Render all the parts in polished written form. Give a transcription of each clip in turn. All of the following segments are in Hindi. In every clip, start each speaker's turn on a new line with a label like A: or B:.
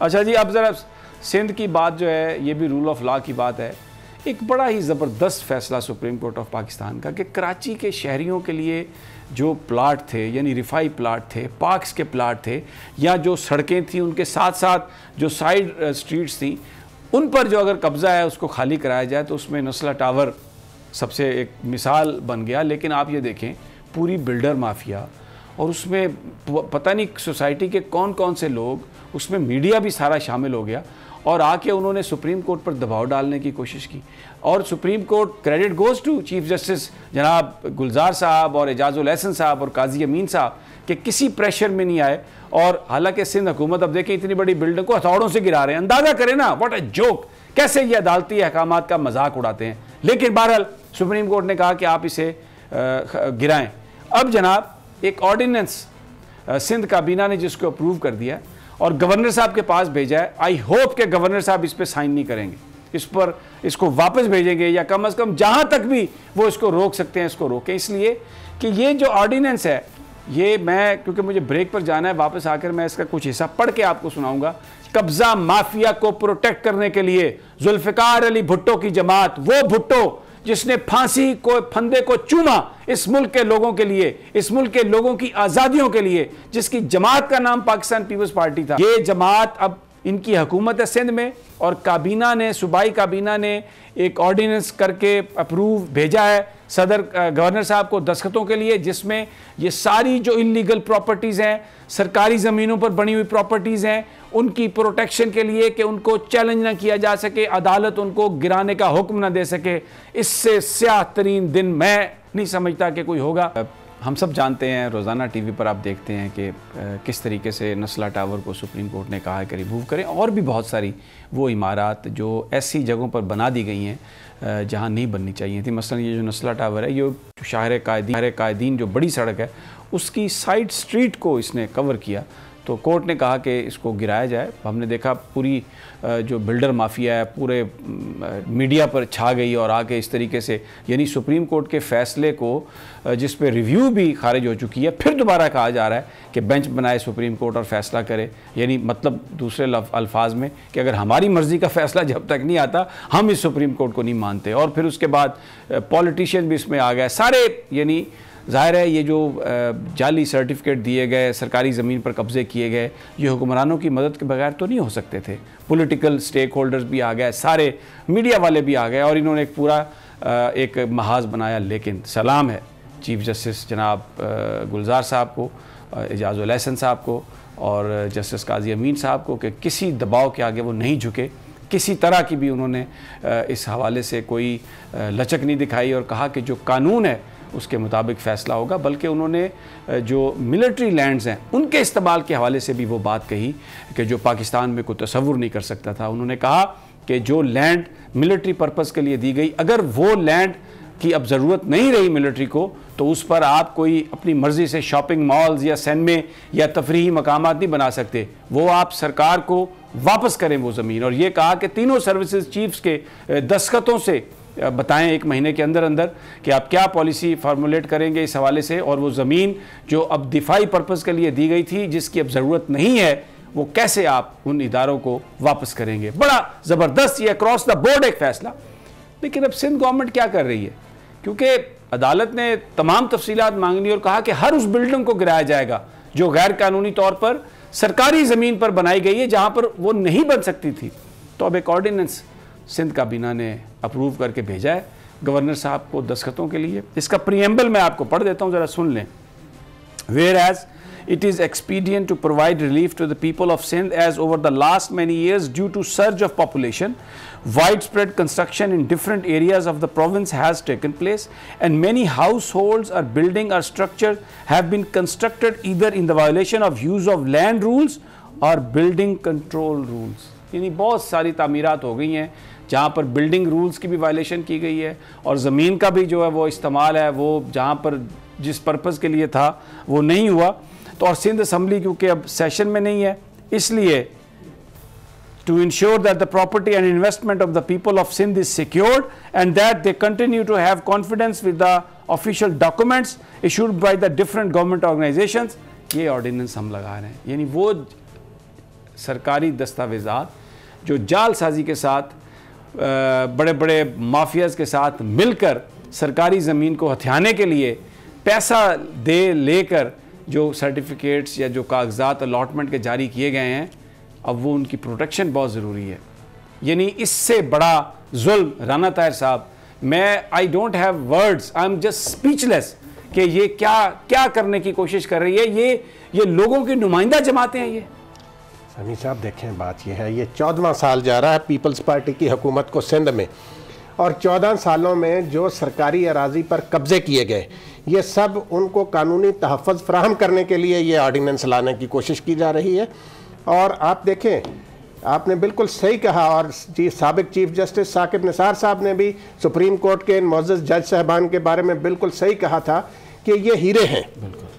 A: अच्छा जी, अब ज़रा सिंध की बात जो है, ये भी रूल ऑफ लॉ की बात है। एक बड़ा ही ज़बरदस्त फैसला सुप्रीम कोर्ट ऑफ पाकिस्तान का कि कराची के शहरियों के लिए जो प्लाट थे, यानी रिफाई प्लाट थे, पार्क्स के प्लाट थे, या जो सड़कें थी उनके साथ साथ जो साइड स्ट्रीट्स थी, उन पर जो अगर कब्ज़ा है उसको खाली कराया जाए तो उसमें नस्ला टावर सबसे एक मिसाल बन गया। लेकिन आप ये देखें, पूरी बिल्डर माफिया और उसमें पता नहीं सोसाइटी के कौन कौन से लोग, उसमें मीडिया भी सारा शामिल हो गया और आके उन्होंने सुप्रीम कोर्ट पर दबाव डालने की कोशिश की। और Supreme Court, credit goes to chief justice जनाब गुलजार साहब और एजाजुल एहसन साहब और काजी अमीन साहब के किसी प्रेशर में नहीं आए। और हालांकि सिंध हुकूमत अब देखें इतनी बड़ी बिल्डिंग को हथौड़ों से गिरा रहे हैं, अंदाज़ा करें ना, व्हाट अ जोक, कैसे ये अदालती अहकामात का मजाक उड़ाते हैं। लेकिन बहरहाल सुप्रीम कोर्ट ने कहा कि आप इसे गिराएं। अब जनाब एक ऑर्डिनेंस सिंध काबीना ने जिसको अप्रूव कर दिया और गवर्नर साहब के पास भेजा है। आई होप कि गवर्नर साहब इस पर साइन नहीं करेंगे, इस पर इसको वापस भेजेंगे, या कम अज़ कम जहाँ तक भी वो इसको रोक सकते हैं इसको रोकें। इसलिए कि ये जो ऑर्डिनेंस है, ये मैं, क्योंकि मुझे ब्रेक पर जाना है, वापस आकर मैं इसका कुछ हिस्सा पढ़ के आपको सुनाऊंगा। कब्जा माफिया को प्रोटेक्ट करने के लिए जुल्फिकार अली भुट्टो की जमात, वो भुट्टो जिसने फांसी को फंदे को चूमा इस मुल्क के लोगों के लिए, इस मुल्क के लोगों की आज़ादियों के लिए, जिसकी जमात का नाम पाकिस्तान पीपल्स पार्टी था, ये जमात अब इनकी हुकूमत है सिंध में। और काबीना ने, सूबाई काबीना ने एक ऑर्डिनेंस करके अप्रूव भेजा है सदर गवर्नर साहब को दस्तखतों के लिए, जिसमें ये सारी जो इलीगल प्रॉपर्टीज़ हैं, सरकारी ज़मीनों पर बनी हुई प्रॉपर्टीज़ हैं, उनकी प्रोटेक्शन के लिए कि उनको चैलेंज ना किया जा सके, अदालत उनको गिराने का हुक्म ना दे सके। इससे स्याह तरीन दिन मैं नहीं समझता कि कोई होगा। हम सब जानते हैं, रोज़ाना टीवी पर आप देखते हैं कि किस तरीके से नस्ला टावर को सुप्रीम कोर्ट ने कहा है कि रिमूव करें, और भी बहुत सारी वो इमारत जो ऐसी जगहों पर बना दी गई हैं जहां नहीं बननी चाहिए थी। मसलन ये जो नस्ला टावर है, ये शाहर कायदीन जो बड़ी सड़क है उसकी साइड स्ट्रीट को इसने कवर किया, तो कोर्ट ने कहा कि इसको गिराया जाए। हमने देखा पूरी जो बिल्डर माफिया है पूरे मीडिया पर छा गई और आके इस तरीके से, यानी सुप्रीम कोर्ट के फैसले को जिस पे रिव्यू भी खारिज हो चुकी है, फिर दोबारा कहा जा रहा है कि बेंच बनाए सुप्रीम कोर्ट और फैसला करे। यानी मतलब दूसरे अल्फाज में कि अगर हमारी मर्ज़ी का फैसला जब तक नहीं आता हम इस सुप्रीम कोर्ट को नहीं मानते। और फिर उसके बाद पॉलिटिशियन भी इसमें आ गए सारे, यानी ज़ाहिर है ये जो जाली सर्टिफिकेट दिए गए, सरकारी ज़मीन पर कब्ज़े किए गए, ये हुक्मरानों की मदद के बगैर तो नहीं हो सकते थे। पॉलिटिकल स्टेक होल्डर्स भी आ गए, सारे मीडिया वाले भी आ गए और इन्होंने एक पूरा एक महाज बनाया। लेकिन सलाम है चीफ जस्टिस जनाब गुलजार साहब को, एजाजुल एहसन साहब को और जस्टिस काजी अमीन साहब को कि किसी दबाव के आगे वो नहीं झुके, किसी तरह की भी उन्होंने इस हवाले से कोई लचक नहीं दिखाई और कहा कि जो कानून है उसके मुताबिक फ़ैसला होगा। बल्कि उन्होंने जो मिलिट्री लैंड्स हैं उनके इस्तेमाल के हवाले से भी वो बात कही कि जो पाकिस्तान में कोई तसव्वुर नहीं कर सकता था। उन्होंने कहा कि जो लैंड मिलिट्री पर्पज़ के लिए दी गई, अगर वो लैंड की अब ज़रूरत नहीं रही मिलिट्री को, तो उस पर आप कोई अपनी मर्ज़ी से शॉपिंग मॉल्स या सिनेमे या तफरीही मकामात नहीं बना सकते, वो आप सरकार को वापस करें वो ज़मीन। और ये कहा कि तीनों सर्विसेज चीफ्स के दस्तखतों से बताएं 1 महीने के अंदर अंदर कि आप क्या पॉलिसी फार्मूलेट करेंगे इस हवाले से, और वो ज़मीन जो अब दिफाई पर्पज़ के लिए दी गई थी, जिसकी अब ज़रूरत नहीं है, वो कैसे आप उन इदारों को वापस करेंगे। बड़ा ज़बरदस्त ये अक्रॉस द बोर्ड एक फ़ैसला। लेकिन अब सिंध गवर्नमेंट क्या कर रही है, क्योंकि अदालत ने तमाम तफसीलात मांगनी और कहा कि हर उस बिल्डिंग को गिराया जाएगा जो गैर कानूनी तौर पर सरकारी ज़मीन पर बनाई गई है जहाँ पर वो नहीं बन सकती थी। तो अब एक ऑर्डिनेंस सिंध काबीना ने अप्रूव करके भेजा है गवर्नर साहब को दस्तखतों के लिए। इसका प्रीएम्बल मैं आपको पढ़ देता हूँ, ज़रा सुन लें। Where as it is expedient to provide relief to the people of Sindh as over the last many years due to surge of population, widespread construction in different areas of the province has taken place and many households or building or structures have been constructed either in the violation of use of land rules or building control rules। यानी बहुत सारी तामीरात हो गई हैं जहाँ पर बिल्डिंग रूल्स की भी वायलेशन की गई है और ज़मीन का भी जो है वो इस्तेमाल है वो जहाँ पर जिस पर्पज़ के लिए था वो नहीं हुआ। तो और सिंध असम्बली क्योंकि अब सेशन में नहीं है, इसलिए to ensure that the property and investment of the people of Sindh is secured and that they continue to have confidence with the official documents issued by the different government organizations, ये ऑर्डिनेंस हम लगा रहे हैं। यानी वो सरकारी दस्तावेज़ात जो जालसाजी के साथ बड़े बड़े माफियाज़ के साथ मिलकर सरकारी ज़मीन को हथियाने के लिए पैसा दे लेकर जो सर्टिफिकेट्स या जो कागजात अलॉटमेंट के जारी किए गए हैं, अब वो उनकी प्रोटेक्शन बहुत ज़रूरी है। यानी इससे बड़ा जुल्म राना ताहिर साहब, मैं I don't have words, I am just speechless कि ये क्या करने की कोशिश कर रही है। ये लोगों की नुमाइंदा जमाते हैं। ये
B: समी साहब देखें, बात यह है, ये 14वां साल जा रहा है पीपल्स पार्टी की हुकूमत को सिंध में, और 14 सालों में जो सरकारी अराजी पर कब्जे किए गए, ये सब उनको कानूनी तहफ़्फ़ुज़ फराहम करने के लिए ये ऑर्डिनेंस लाने की कोशिश की जा रही है। और आप देखें, आपने बिल्कुल सही कहा, और साबिक चीफ जस्टिस साकिब निसार साहब ने भी सुप्रीम कोर्ट के इन मुअज़्ज़ज़ जज साहबान के बारे में बिल्कुल सही कहा था कि ये हीरे हैं।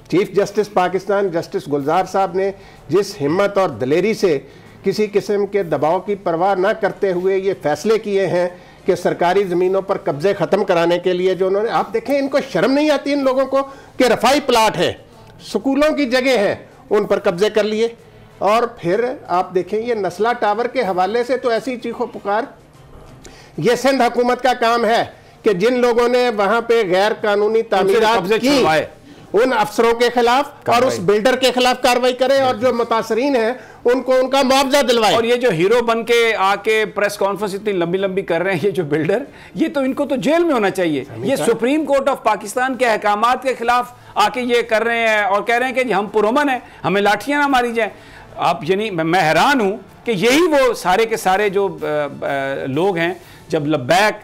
B: चीफ जस्टिस पाकिस्तान जस्टिस गुलजार साहब ने जिस हिम्मत और दलेरी से किसी किस्म के दबाव की परवाह न करते हुए ये फैसले किए हैं कि सरकारी ज़मीनों पर कब्जे ख़त्म कराने के लिए जो उन्होंने, आप देखें इनको शर्म नहीं आती इन लोगों को कि रफ़ाई प्लाट है, स्कूलों की जगह है, उन पर कब्जे कर लिए। और फिर आप देखें ये नस्ला टावर के हवाले से तो ऐसी चीखो पुकार, ये सिंध हुकूमत का काम है कि जिन लोगों ने वहाँ पे गैर कानूनी तामीरात की उन अफसरों के खिलाफ और उस बिल्डर के खिलाफ कार्रवाई करें, और जो मुतासरीन हैं उनको उनका मुआवजा दिलवाएं।
A: और ये जो हीरो बन के आके प्रेस कॉन्फ्रेंस इतनी लंबी लंबी कर रहे हैं ये जो बिल्डर, ये तो इनको तो जेल में होना चाहिए। ये सुप्रीम कोर्ट ऑफ पाकिस्तान के अहकामात के खिलाफ आके ये कर रहे हैं और कह रहे हैं कि हम पुरअमन हैं, हमें लाठियां ना मारी जाए। आप यानी मैं हैरान हूं कि यही वो सारे के सारे जो लोग हैं, जब लब्बैक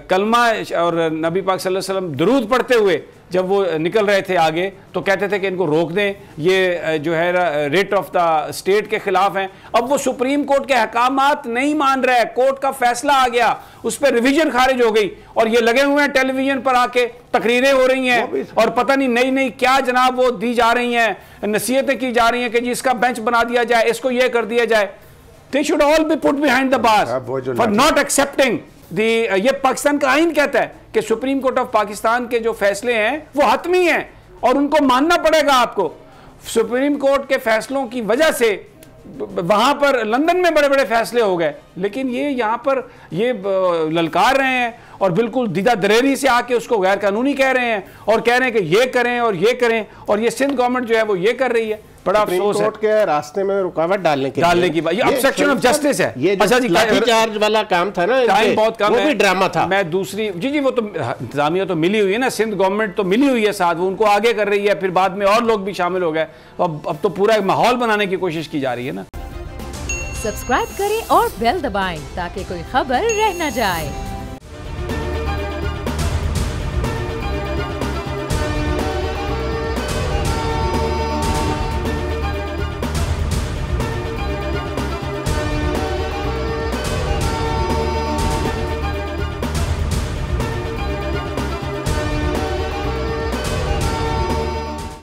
A: कलमा और नबी पाक सल्लल्लाहु अलैहि वसल्लम दुरूद पढ़ते हुए जब वो निकल रहे थे आगे, तो कहते थे कि इनको रोक दें, ये जो है रेट ऑफ द स्टेट के खिलाफ हैं। अब वो सुप्रीम कोर्ट के अहकामात नहीं मान रहे, कोर्ट का फैसला आ गया, उस पर रिवीजन खारिज हो गई, और ये लगे हुए हैं टेलीविजन पर आके तकरीरें हो रही हैं और पता नहीं नई नई क्या जनाब वो दी जा रही हैं, नसीहतें की जा रही हैं कि जी इसका बेंच बना दिया जाए, इसको ये कर दिया जाए। They should all B put behind the bars for not accepting ये पाकिस्तान का आइन कहता है कि सुप्रीम कोर्ट ऑफ पाकिस्तान के जो फैसले हैं वो हतमी हैं और उनको मानना पड़ेगा आपको। सुप्रीम कोर्ट के फैसलों की वजह से वहां पर लंदन में बड़े बड़े फैसले हो गए, लेकिन ये यहाँ पर ये ललकार रहे हैं और बिल्कुल दीदा दरेरी से आके उसको गैर कानूनी कह रहे हैं और कह रहे हैं कि ये करें और ये करें, और ये सिंध गवर्नमेंट जो है वो ये कर रही है। बड़ा अफसोस है,
B: कोर्ट के रास्ते में रुकावट डालने की बात।
A: ये ऑब्स्ट्रक्शन ऑफ जस्टिस है।
B: ये अच्छा जी लाठीचार्ज वाला काम था ना,
A: टाइम बहुत कम
B: वो
A: है,
B: भी ड्रामा था।
A: मैं दूसरी जी वो तो इंतजामिया तो मिली हुई है ना, सिंध गवर्नमेंट तो मिली हुई है साथ, वो उनको आगे कर रही है, फिर बाद में और लोग भी शामिल हो गए। अब तो पूरा माहौल बनाने की कोशिश की जा रही है ना।
C: सब्सक्राइब करें और बेल दबाएं ताकि कोई खबर रह न जाए।